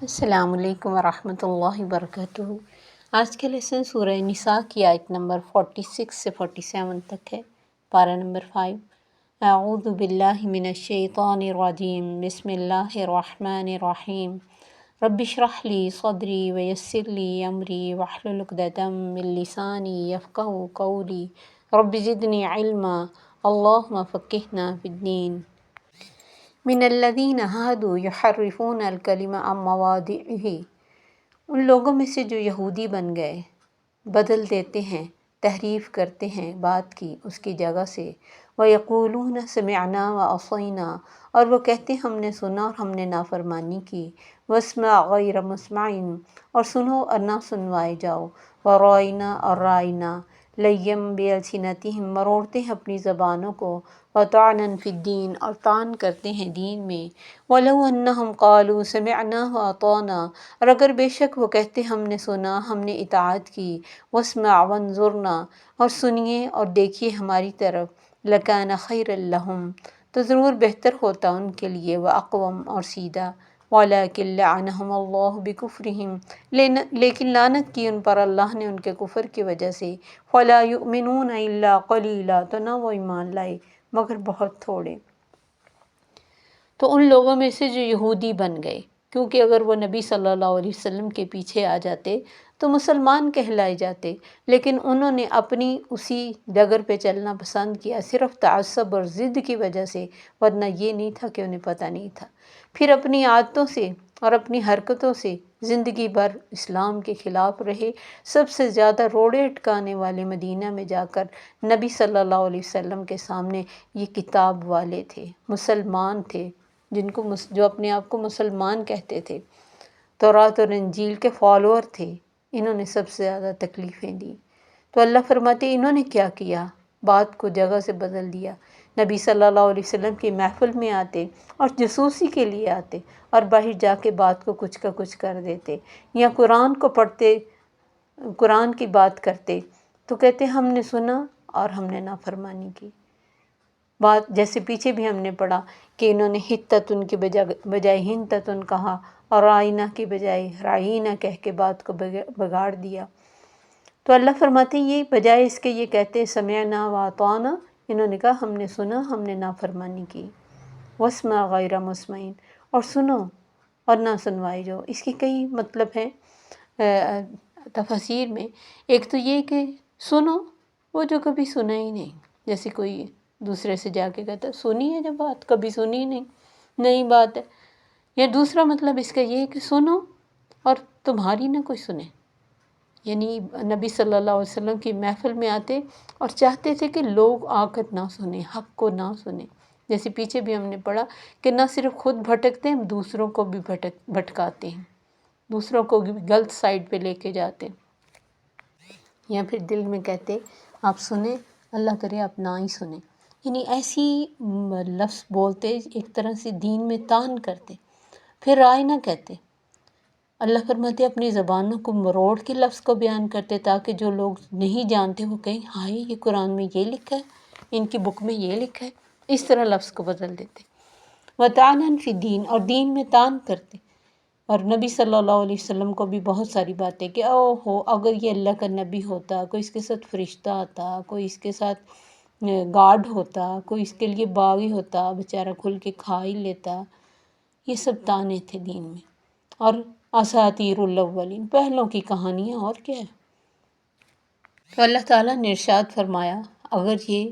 السلام علیکم ورحمۃ اللہ وبرکاتہ۔ آج کے لیسن سورہ نساء کی آیت نمبر 46 سے 47 تک ہے۔ پارہ نمبر 5۔ اعوذ باللہ من الشیطان الرجیم، بسم اللہ الرحمن الرحیم۔ رب اشرح لی صدری ویسر لی امری واحلل عقدۃ من لسانی یفقہوا قولی رب زدنی علما اللہم فقہنا فی الدین۔ من الذین ہادوا یحرفون الکلم عن مواضعہ، ان لوگوں میں سے جو یہودی بن گئے، بدل دیتے ہیں، تحریف کرتے ہیں بات کی اس کی جگہ سے۔ وَيَقُولُونَ سَمِعْنَا وَعَصَيْنَا، اور وہ کہتے ہم نے سنا اور ہم نے نافرمانی کی۔ وَاسْمَعْ غَيْرَ مُسْمَعٍ، اور سنو اور نہ سنوائے جاؤ۔ وَرَائِنَا، اور رائنا، لَيًّم بِأَلْسِنَتِهِمْ، مروڑتے ہیں اپنی زبانوں کو۔ وَطَعْنًا فِي الدِّينِ، اور طعن کرتے ہیں دین میں۔ وَلَوْ أَنَّهُمْ قَالُوا سَمِعْنَا وَأَطَعْنَا، اور اگر بے شک وہ کہتے ہم نے سنا ہم نے اطاعت کی۔ وَاسْمَعْ وَانظُرْنَا، اور سنیے اور دیکھیے ہماری طرف۔ لَكَانَ خَيْرًا لَهُمْ، تو ضرور بہتر ہوتا ان کے لیے، وَأَقْوَمَ، اور سیدھا۔ وَلَكِنْ لَعَنَهُمُ اللَّهُ بِكُفْرِهِمْ، لیکن لعنت کی ان پر اللہ نے ان کے کفر کی وجہ سے۔ فَلَا يُؤْمِنُونَ إِلَّا قَلِيلًا، تو نہ وہ ایمان لائے مگر بہت تھوڑے۔ تو ان لوگوں میں سے جو یہودی بن گئے، کیونکہ اگر وہ نبی صلی اللہ علیہ وسلم کے پیچھے آ جاتے تو مسلمان کہلائے جاتے، لیکن انہوں نے اپنی اسی ڈگر پہ چلنا پسند کیا، صرف تعصب اور ضد کی وجہ سے، ورنہ یہ نہیں تھا کہ انہیں پتہ نہیں تھا۔ پھر اپنی عادتوں سے اور اپنی حرکتوں سے زندگی بھر اسلام کے خلاف رہے۔ سب سے زیادہ روڑے اٹکانے والے مدینہ میں جا کر نبی صلی اللہ علیہ وسلم کے سامنے یہ کتاب والے تھے، مسلمان تھے، جو اپنے آپ کو مسلمان کہتے تھے، تورات اور انجیل کے فالوور تھے۔ انہوں نے سب سے زیادہ تکلیفیں دی۔ تو اللہ فرماتے انہوں نے کیا کیا، بات کو جگہ سے بدل دیا۔ نبی صلی اللہ علیہ وسلم کی محفل میں آتے اور جاسوسی کے لیے آتے، اور باہر جا کے بات کو کچھ کا کچھ کر دیتے، یا قرآن کو پڑھتے، قرآن کی بات کرتے تو کہتے ہم نے سنا اور ہم نے نافرمانی کی۔ بات جیسے پیچھے بھی ہم نے پڑھا کہ انہوں نے حتتن کی بجائے ہنتتن کہا، اور رائنا کی بجائے رائینہ کہہ کے بات کو بگاڑ دیا۔ تو اللہ فرماتے یہ بجائے اس کے یہ کہتے سمعنا واطعنا، انہوں نے کہا ہم نے سنا ہم نے نافرمانی کی۔ واسمع غیر مسمع، اور سنو اور نہ سنوائے جاؤ۔ اس کے کئی مطلب ہیں تفاسیر میں۔ ایک تو یہ کہ سنو وہ جو کبھی سنا ہی نہیں، جیسے کوئی دوسرے سے جا کے کہتا سنی ہے جب بات، کبھی سنی ہی نہیں، نئی بات ہے۔ یا دوسرا مطلب اس کا یہ ہے کہ سنو اور تمہاری نہ کوئی سنے، یعنی نبی صلی اللہ علیہ وسلم کی محفل میں آتے اور چاہتے تھے کہ لوگ آ کر نہ سنیں، حق کو نہ سنیں۔ جیسے پیچھے بھی ہم نے پڑھا کہ نہ صرف خود بھٹکتے ہیں، دوسروں کو بھی بھٹکاتے ہیں، دوسروں کو بھی غلط سائڈ پہ لے کے جاتے، یا پھر دل میں کہتے آپ سنیں، اللہ کرے آپ نہ ہی سنیں، یعنی ایسی لفظ بولتے ایک طرح سے دین میں طعن کرتے۔ پھر رائے نہ کہتے، اللہ فرماتے اپنی زبانوں کو مروڑ کے لفظ کو بیان کرتے تاکہ جو لوگ نہیں جانتے وہ کہیں ہائے یہ قرآن میں یہ لکھا ہے، ان کی بک میں یہ لکھا ہے، اس طرح لفظ کو بدل دیتے۔ وَطَعْنًا فِي الدِّينِ، اور دین میں طعن کرتے۔ اور نبی صلی اللہ علیہ وسلم کو بھی بہت ساری باتیں کہ اگر یہ اللہ کا نبی ہوتا، کوئی اس کے ساتھ فرشتہ آتا، کوئی اس کے ساتھ گارڈ ہوتا، کوئی اس کے لیے باغی ہوتا، بیچارہ کھل کے کھا ہی لیتا۔ یہ سب طعنے تھے دین میں۔ اور اساطیر الاولین، پہلوں کی کہانیاں، اور کیا ہے۔ تو اللہ تعالیٰ نے ارشاد فرمایا اگر یہ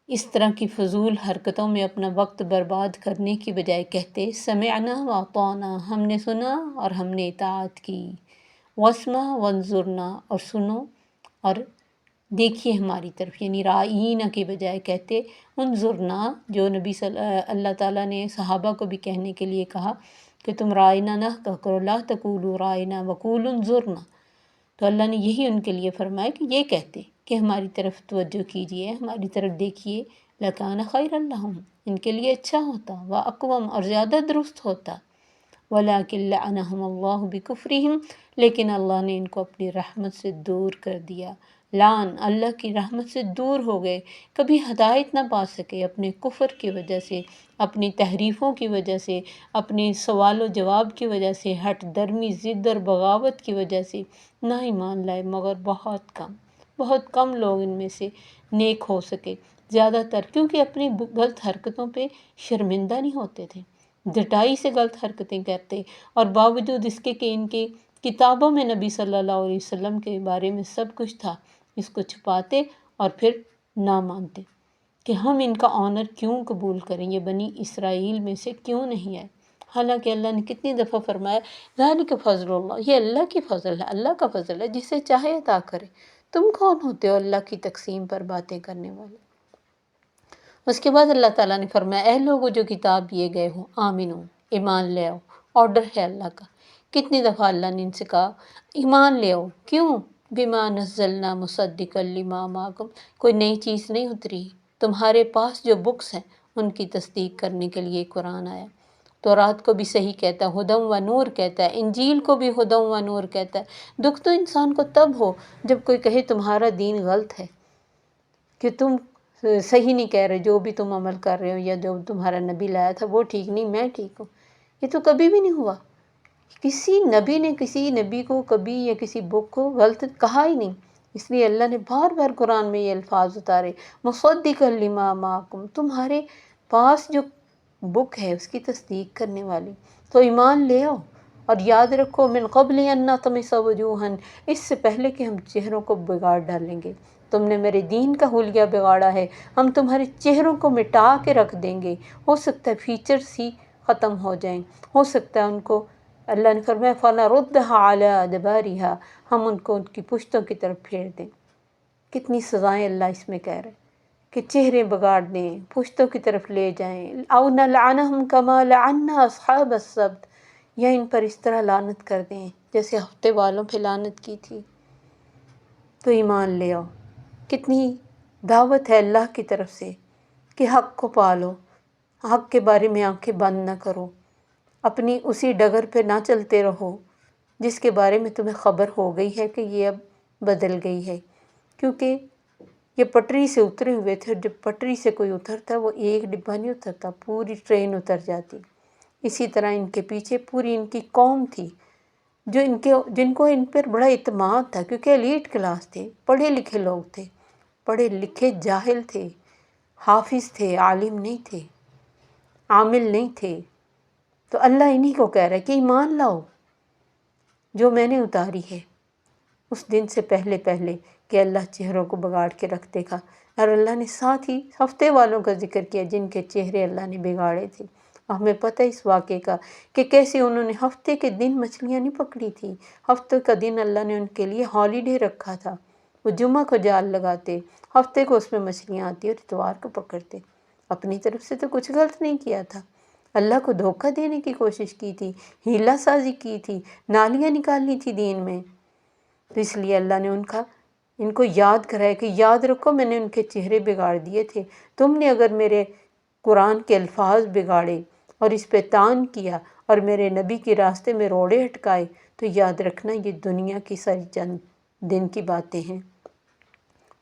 اس طرح کی فضول حرکتوں میں اپنا وقت برباد کرنے کی بجائے کہتے سمعنا واطعنا، ہم نے سنا اور ہم نے اطاعت کی۔ واسمع وانظرنا، اور سنو اور دیکھیے ہماری طرف، یعنی رائینہ کی بجائے کہتے انظرنا، جو اللہ تعالیٰ نے صحابہ کو بھی کہنے کے لیے کہا کہ تم رائنا نہ کرو، لا تقولوا رائنا وقولوا انظرنا۔ تو اللہ نے یہی ان کے لیے فرمایا کہ یہ کہتے کہ ہماری طرف توجہ کیجئے، ہماری طرف دیکھیے، لَكَانَ خَيْرًا لَهُمْ، ان کے لیے اچھا ہوتا، وَأَقْوَمَ، اور زیادہ درست ہوتا۔ وَلَكِنْ لَعَنَهُمُ اللَّهُ بِكُفْرِهِمْ، لیکن اللہ نے ان کو اپنی رحمت سے دور کر دیا۔ لعن، اللہ کی رحمت سے دور ہو گئے، کبھی ہدایت نہ پا سکے اپنے کفر کی وجہ سے، اپنی تحریفوں کی وجہ سے، اپنے سوال و جواب کی وجہ سے، ہٹ درمی ضد اور بغاوت کی وجہ سے نہ ایمان لائے، مگر بہت کم لوگ ان میں سے نیک ہو سکے۔ زیادہ تر کیونکہ اپنی غلط حرکتوں پہ شرمندہ نہیں ہوتے تھے، ڈٹائی سے غلط حرکتیں کرتے، اور باوجود اس کے کہ ان کی کتابوں میں نبی صلی اللہ علیہ وسلم کے بارے میں سب کچھ تھا، اس کو چھپاتے اور پھر نہ مانتے کہ ہم ان کا آنر کیوں قبول کریں، یہ بنی اسرائیل میں سے کیوں نہیں آئے۔ حالانکہ اللہ نے کتنی دفعہ فرمایا ذالک فضل اللہ، یہ اللہ کی فضل ہے، اللہ کا فضل ہے، جسے چاہے عطا کرے، تم کون ہوتے ہو اللہ کی تقسیم پر باتیں کرنے والے۔ اس کے بعد اللہ تعالیٰ نے فرمایا اے لوگو جو کتاب دیے گئے ہو آمنو، ایمان لے آؤ، آرڈر ہے اللہ کا۔ کتنی دفعہ اللہ نے ان سے کہا ایمان لے آؤ، کیوں؟ بما نزلنا مصدقا لما معکم، کوئی نئی چیز نہیں اتری، تمہارے پاس جو بکس ہیں ان کی تصدیق کرنے کے لیے قرآن آیا۔ تورات کو بھی صحیح کہتا ہے، ہدی و نور کہتا ہے، انجیل کو بھی ہدی و نور کہتا ہے۔ دکھ تو انسان کو تب ہو جب کوئی کہے تمہارا دین غلط ہے، کہ تم صحیح نہیں کہہ رہے، جو بھی تم عمل کر رہے ہو یا جو تمہارا نبی لایا تھا وہ ٹھیک نہیں، میں ٹھیک ہوں۔ یہ تو کبھی بھی نہیں ہوا، کسی نبی نے کسی نبی کو کبھی یا کسی بک کو غلط کہا ہی نہیں۔ اس لیے اللہ نے بار بار قرآن میں یہ الفاظ اتارے مصدقا لما معکم، تمہارے پاس جو بک ہے اس کی تصدیق کرنے والی، تو ایمان لے آؤ۔ اور یاد رکھو من قبل ان نطمس وجوہا، اس سے پہلے کہ ہم چہروں کو بگاڑ ڈالیں گے، تم نے میرے دین کا حلیہ بگاڑا ہے، ہم تمہارے چہروں کو مٹا کے رکھ دیں گے۔ ہو سکتا ہے فیچرز ہی ختم ہو جائیں، ہو سکتا ہے ان کو، اللہ نے فرمایا فَنَرُدَّهَا عَلَىٰ أَدْبَارِهَا، ہم ان کو ان کی پشتوں کی طرف پھیر دیں۔ کتنی سزائیں اللہ اس میں کہہ رہے کہ چہرے بگاڑ دیں، پشتوں کی طرف لے جائیں، اَوْ نَلْعَنَهُمْ كَمَا لَعَنَّا أَصْحَابَ السَّبْتِ، یا ان پر اس طرح لعنت کر دیں جیسے ہفتے والوں پہ لعنت کی تھی۔ تو ایمان لے آؤ، کتنی دعوت ہے اللہ کی طرف سے کہ حق کو پالو، حق کے بارے میں آنکھیں بند نہ کرو، اپنی اسی ڈگر پہ نہ چلتے رہو جس کے بارے میں تمہیں خبر ہو گئی ہے کہ یہ اب بدل گئی ہے، کیونکہ یہ پٹری سے اترے ہوئے تھے، اور جب پٹری سے کوئی اترتا وہ ایک ڈبہ نہیں اترتا، پوری ٹرین اتر جاتی۔ اسی طرح ان کے پیچھے پوری ان کی قوم تھی جو جن کو ان پر بڑا اعتماد تھا، کیونکہ ایلیٹ کلاس تھے، پڑھے لکھے لوگ تھے، پڑھے لکھے جاہل تھے، حافظ تھے، عالم نہیں تھے، عامل نہیں تھے۔ تو اللہ انہی کو کہہ رہا ہے کہ ایمان لاؤ جو میں نے اتاری ہے۔ اس دن سے پہلے کہ اللہ چہروں کو بگاڑ کے رکھتے تھا، اور اللہ نے ساتھ ہی ہفتے والوں کا ذکر کیا جن کے چہرے اللہ نے بگاڑے تھے۔ ہمیں پتہ ہے اس واقعے کا کہ کیسے انہوں نے ہفتے کے دن مچھلیاں نہیں پکڑی تھی، ہفتے کا دن اللہ نے ان کے لیے ہالیڈے رکھا تھا، وہ جمعہ کو جال لگاتے، ہفتے کو اس میں مچھلیاں آتی اور اتوار کو پکڑتے۔ اپنی طرف سے تو کچھ غلط نہیں کیا تھا، اللہ کو دھوکہ دینے کی کوشش کی تھی، ہیلہ سازی کی تھی، نالیاں نکالنی تھی دین میں۔ تو اس لیے اللہ نے ان کو یاد کرایا کہ یاد رکھو میں نے ان کے چہرے بگاڑ دیے تھے، تم نے اگر میرے قرآن کے الفاظ بگاڑے اور اس پہ طعن کیا اور میرے نبی کے راستے میں روڑے اٹکائے، تو یاد رکھنا یہ دنیا کی ساری چند دن کی باتیں ہیں۔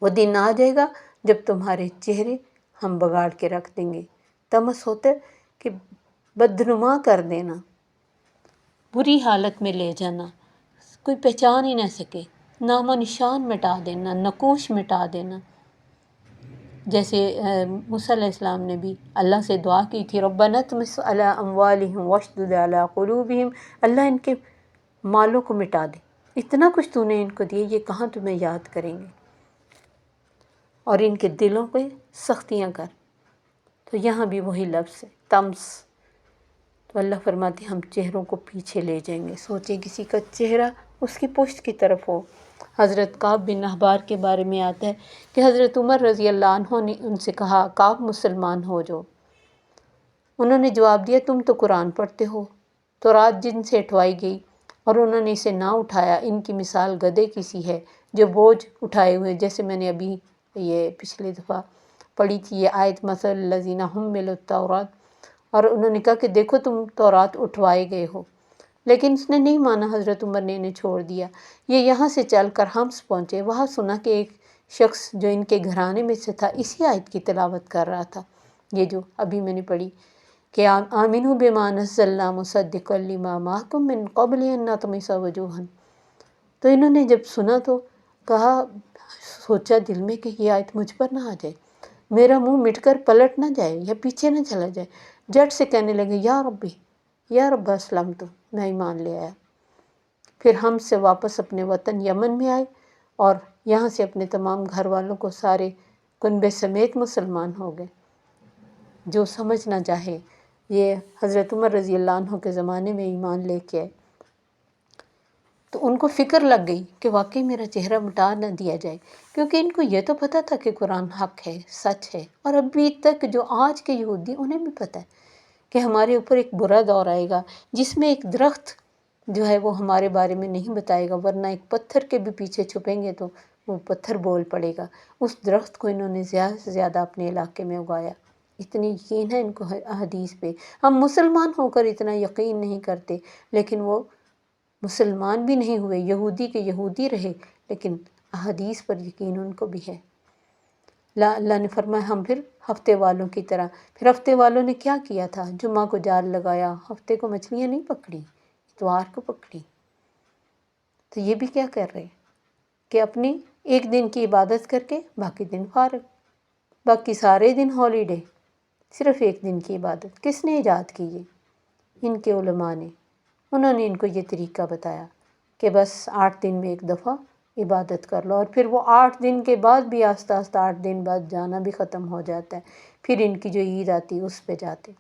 وہ دن آ جائے گا جب تمہارے چہرے ہم بگاڑ کے رکھ دیں گے۔ تمس ہوتا ہے کہ بدنما کر دینا، بری حالت میں لے جانا، کوئی پہچان ہی نہ سکے، نام و نشان مٹا دینا، نقوش مٹا دینا۔ جیسے موسیٰ علیہ السلام نے بھی اللہ سے دعا کی تھی ربنا اطمس علی اموالہم واشدد علی قلوبہم، اللہ ان کے مالوں کو مٹا دے، اتنا کچھ تو نے ان کو دیا، یہ کہاں تمہیں یاد کریں گے، اور ان کے دلوں پہ سختیاں کر۔ تو یہاں بھی وہی لفظ ہے تمس۔ تو اللہ فرماتے ہم چہروں کو پیچھے لے جائیں گے۔ سوچیں کسی کا چہرہ اس کی پشت کی طرف ہو۔ حضرت کعب بن احبار کے بارے میں آتا ہے کہ حضرت عمر رضی اللہ عنہ نے ان سے کہا کعب مسلمان ہو جو۔ انہوں نے جواب دیا تم تو قرآن پڑھتے ہو، تورات جن سے اٹھوائی گئی اور انہوں نے اسے نہ اٹھایا، ان کی مثال گدھے کی سی ہے جو بوجھ اٹھائے ہوئے، جیسے میں نے ابھی یہ پچھلی دفعہ پڑھی تھی یہ آیت مثل الذین حملوا التوراۃ، اور انہوں نے کہا کہ دیکھو تم تورات اٹھوائے گئے ہو، لیکن اس نے نہیں مانا، حضرت عمر نے انہیں چھوڑ دیا۔ یہ یہاں سے چل کر حمص پہنچے، وہاں سنا کہ ایک شخص جو ان کے گھرانے میں سے تھا اسی آیت کی تلاوت کر رہا تھا، یہ جو ابھی میں نے پڑھی کہ آمنوا بما نزلنا مصدقا لما معکم من قبل ان نطمس وجوہا۔ تو انہوں نے جب سنا تو کہا، سوچا دل میں کہ یہ آیت مجھ پر نہ آ جائے، میرا منہ مٹ کر پلٹ نہ جائے یا پیچھے نہ چلا جائے، جٹ سے کہنے لگے یا ربی یا رب اسلمت، میں ایمان لے آیا۔ پھر ہم سے واپس اپنے وطن یمن میں آئے اور یہاں سے اپنے تمام گھر والوں کو سارے کنبے سمیت مسلمان ہو گئے۔ جو سمجھ نہ چاہے، یہ حضرت عمر رضی اللہ عنہ کے زمانے میں ایمان لے کے آئے تو ان کو فکر لگ گئی کہ واقعی میرا چہرہ مٹا نہ دیا جائے، کیونکہ ان کو یہ تو پتہ تھا کہ قرآن حق ہے، سچ ہے، اور ابھی تک جو آج کے یہودی انہیں بھی پتہ ہے کہ ہمارے اوپر ایک برا دور آئے گا جس میں ایک درخت جو ہے وہ ہمارے بارے میں نہیں بتائے گا، ورنہ ایک پتھر کے بھی پیچھے چھپیں گے تو وہ پتھر بول پڑے گا۔ اس درخت کو انہوں نے زیادہ سے زیادہ اپنے علاقے میں اگایا۔ اتنی یقین ہے ان کو احادیث پہ، ہم مسلمان ہو کر اتنا یقین نہیں کرتے، لیکن وہ مسلمان بھی نہیں ہوئے، یہودی کے یہودی رہے، لیکن احادیث پر یقین ان کو بھی ہے۔ اللہ نے فرمایا ہم پھر ہفتے والوں کی طرح، پھر ہفتے والوں نے کیا کیا تھا؟ جمعہ کو جال لگایا، ہفتے کو مچھلیاں نہیں پکڑی، اتوار کو پکڑی۔ تو یہ بھی کیا کر رہے کہ اپنی ایک دن کی عبادت کر کے باقی دن فارغ، باقی سارے دن ہالیڈے، صرف ایک دن کی عبادت۔ کس نے ایجاد کی یہ؟ ان کے علماء نے۔ انہوں نے ان کو یہ طریقہ بتایا کہ بس 8 دن میں ایک دفعہ عبادت کر لو، اور پھر وہ 8 دن کے بعد بھی آہستہ آہستہ 8 دن بعد جانا بھی ختم ہو جاتا ہے، پھر ان کی جو عید آتی اس پہ جاتے۔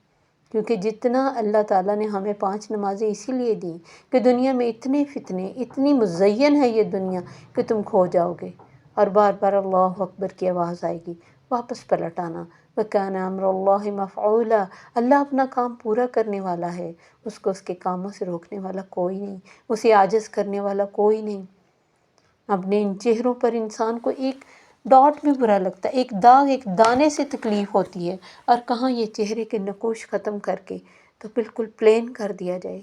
کیونکہ جتنا اللہ تعالیٰ نے ہمیں 5 نمازیں اسی لیے دیں کہ دنیا میں اتنے فتنے، اتنی مزین ہے یہ دنیا کہ تم کھو جاؤ گے، اور بار بار اللہ اکبر کی آواز آئے گی، واپس پلٹ آنا۔ وَكَانَ أَمْرُ اللَّهِ مَفْعُولًا، اللہ اپنا کام پورا کرنے والا ہے، اس کو اس کے کاموں سے روکنے والا کوئی نہیں، اسے عاجز کرنے والا کوئی نہیں۔ اپنے ان چہروں پر انسان کو ایک ڈاٹ بھی برا لگتا ہے، ایک داغ، ایک دانے سے تکلیف ہوتی ہے، اور کہاں یہ چہرے کے نقوش ختم کر کے تو بالکل پلین کر دیا جائے،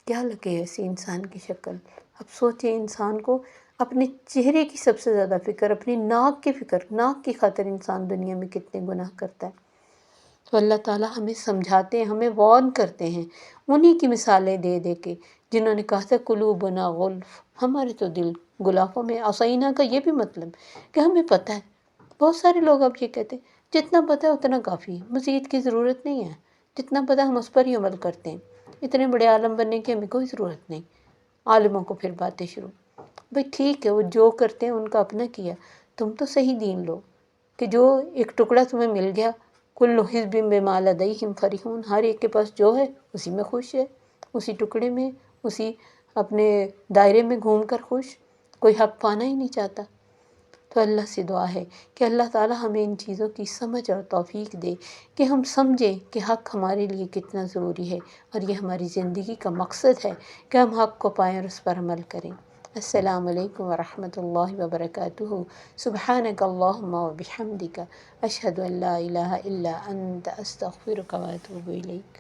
کیا لگے ایسی انسان کی شکل۔ اب سوچیں انسان کو اپنے چہرے کی سب سے زیادہ فکر، اپنی ناک کی فکر، ناک کی خاطر انسان دنیا میں کتنے گناہ کرتا ہے۔ تو اللہ تعالیٰ ہمیں سمجھاتے ہیں، ہمیں وارن کرتے ہیں انہی کی مثالیں دے دے کے جنہوں نے کہا تھا قلوبنا غلف، ہمارے تو دل غلافوں میں۔ آسینہ کا یہ بھی مطلب کہ ہمیں پتہ ہے۔ بہت سارے لوگ اب یہ کہتے ہیں جتنا پتہ ہے اتنا کافی ہے، مزید کی ضرورت نہیں ہے، جتنا پتہ ہم اس پر ہی عمل کرتے ہیں، اتنے بڑے عالم بننے کی ہمیں کوئی ضرورت نہیں۔ عالموں کو پھر باتیں شروع، بھئی ٹھیک ہے وہ جو کرتے ہیں ان کا اپنا کیا، تم تو صحیح دین لو کہ جو ایک ٹکڑا تمہیں مل گیا، کل حزب بما لدیہم فرحون، ہر ایک کے پاس جو ہے اسی میں خوش ہے، اسی ٹکڑے میں، اسی اپنے دائرے میں گھوم کر خوش، کوئی حق پانا ہی نہیں چاہتا۔ تو اللہ سے دعا ہے کہ اللہ تعالیٰ ہمیں ان چیزوں کی سمجھ اور توفیق دے کہ ہم سمجھیں کہ حق ہمارے لیے کتنا ضروری ہے، اور یہ ہماری زندگی کا مقصد ہے کہ ہم حق کو پائیں اور اس پر عمل کریں۔ السلام علیکم ورحمۃ اللہ وبرکاتہ۔ سبحانک اللہم وبحمدک، اشہد ان لا الہ الا انت، استغفرک واتوب الیک۔